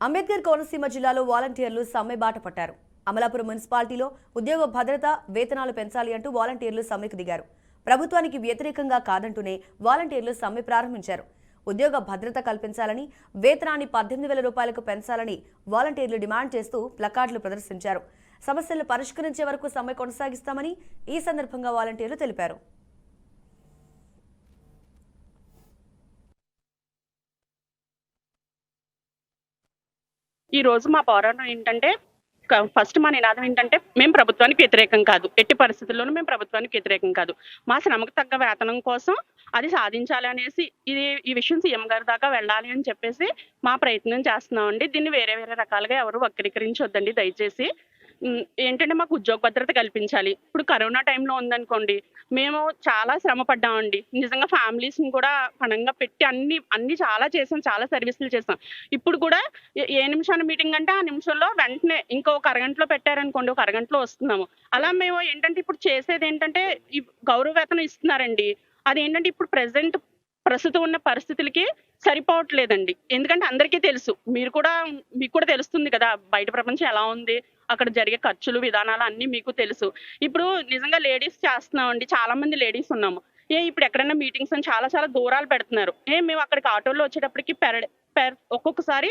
అంబేద్కర్ కోనసీమ జిల్లాలో వాలంటీర్లు సమ్మె బాట పట్టారు. అమలాపురం మున్సిపాలిటీలో ఉద్యోగ భద్రత, వేతనాలు పెంచాలి అంటూ వాలంటీర్లు సమ్మెకు దిగారు. ప్రభుత్వానికి వ్యతిరేకంగా కాదంటూనే వాలంటీర్లు సమ్మె ప్రారంభించారు. ఉద్యోగ భద్రత కల్పించాలని, వేతనాన్ని 18,000 రూపాయలకు పెంచాలని వాలంటీర్లు డిమాండ్ చేస్తూ ప్లకార్డులు ప్రదర్శించారు. సమస్యలు పరిష్కరించే వరకు సమ్మె కొనసాగిస్తామని ఈ సందర్భంగా వాలంటీర్లు తెలిపారు. ఈ రోజు మా పోరాటం ఏంటంటే ఫస్ట్ మా నినాదం ఏంటంటే మేము ప్రభుత్వానికి వ్యతిరేకం కాదు, ఎట్టి పరిస్థితుల్లోనూ మేము ప్రభుత్వానికి వ్యతిరేకం కాదు. మా శ్రమకు తగ్గ వేతనం కోసం అది సాధించాలి అనేసి ఈ విషయం సీఎం గారి దాకా వెళ్ళాలి అని చెప్పేసి మా ప్రయత్నం చేస్తున్నామండి. దీన్ని వేరే వేరే రకాలుగా ఎవరు వక్రీకరించొద్దండి దయచేసి. ఏంటంటే మాకు ఉద్యోగ భద్రత కల్పించాలి. ఇప్పుడు కరోనా టైంలో ఉందనుకోండి, మేము చాలా శ్రమ పడ్డామండి. నిజంగా ఫ్యామిలీస్ని కూడా పణంగా పెట్టి అన్ని చాలా చేసాం, చాలా సర్వీసులు చేసాం. ఇప్పుడు కూడా ఏ నిమిషాన్ని మీటింగ్ అంటే ఆ నిమిషంలో వెంటనే ఒక అరగంటలో పెట్టారనుకోండి, ఒక అరగంటలో వస్తున్నాము. అలా మేము ఏంటంటే ఇప్పుడు చేసేది ఏంటంటే ఈ గౌరవ వేతనం ఇస్తున్నారండి. అదేంటంటే ఇప్పుడు ప్రస్తుతం ఉన్న పరిస్థితులకి సరిపోవట్లేదండి. ఎందుకంటే అందరికీ తెలుసు, మీకు కూడా తెలుస్తుంది కదా బయట ప్రపంచం ఎలా ఉంది, అక్కడ జరిగే ఖర్చులు విధానాలు అన్నీ మీకు తెలుసు. ఇప్పుడు నిజంగా లేడీస్ చేస్తున్నామండి, చాలా మంది లేడీస్ ఉన్నాము. ఇప్పుడు ఎక్కడైనా మీటింగ్స్ అని చాలా చాలా దూరాలు పెడుతున్నారు. మేము అక్కడికి ఆటోలో వచ్చేటప్పటికి ఒక్కొక్కసారి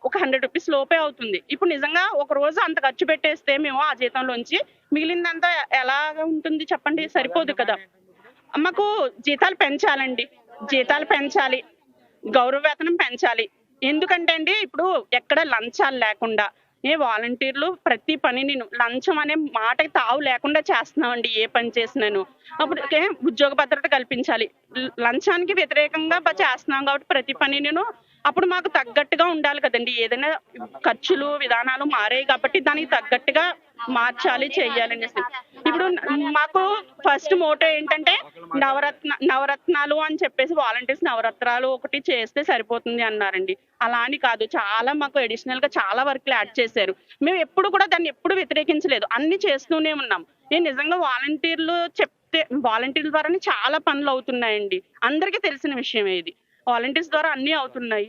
ఒక 100 రూపీస్ లోపే అవుతుంది. ఇప్పుడు నిజంగా ఒక రోజు అంత ఖర్చు పెట్టేస్తే మేము ఆ జీతంలోంచి మిగిలిందంతా ఎలాగా ఉంటుంది చెప్పండి, సరిపోదు కదా. మాకు జీతాలు పెంచాలండి, జీతాలు పెంచాలి, గౌరవ వేతనం పెంచాలి. ఎందుకంటే అండి ఇప్పుడు ఎక్కడ లంచాలు లేకుండా వాలంటీర్లు ప్రతి పనిని లంచం అనే మాటకి తావు లేకుండా చేస్తున్నామండి. ఏ పని చేసినాను అప్పుడు ఉద్యోగ భద్రత కల్పించాలి. లంచానికి వ్యతిరేకంగా చేస్తున్నాం కాబట్టి ప్రతి పనిని అప్పుడు మాకు తగ్గట్టుగా ఉండాలి కదండి. ఏదైనా ఖర్చులు విధానాలు మారాయి కాబట్టి దానికి తగ్గట్టుగా మార్చాలి, చెయ్యాలనేసి. ఇప్పుడు మాకు ఫస్ట్ మోటో ఏంటంటే నవరత్నాలు అని చెప్పేసి వాలంటీర్స్ నవరత్నాలు ఒకటి చేస్తే సరిపోతుంది అన్నారండి. అలా అని కాదు, చాలా మాకు అడిషనల్ గా చాలా వర్క్లు యాడ్ చేశారు. మేము ఎప్పుడు కూడా దాన్ని ఎప్పుడు వ్యతిరేకించలేదు, అన్ని చేస్తూనే ఉన్నాం. నిజంగా వాలంటీర్ల ద్వారానే చాలా పనులు అవుతున్నాయండి. అందరికీ తెలిసిన విషయమే ఇది. వాలంటీర్స్ ద్వారా అన్ని అవుతున్నాయి.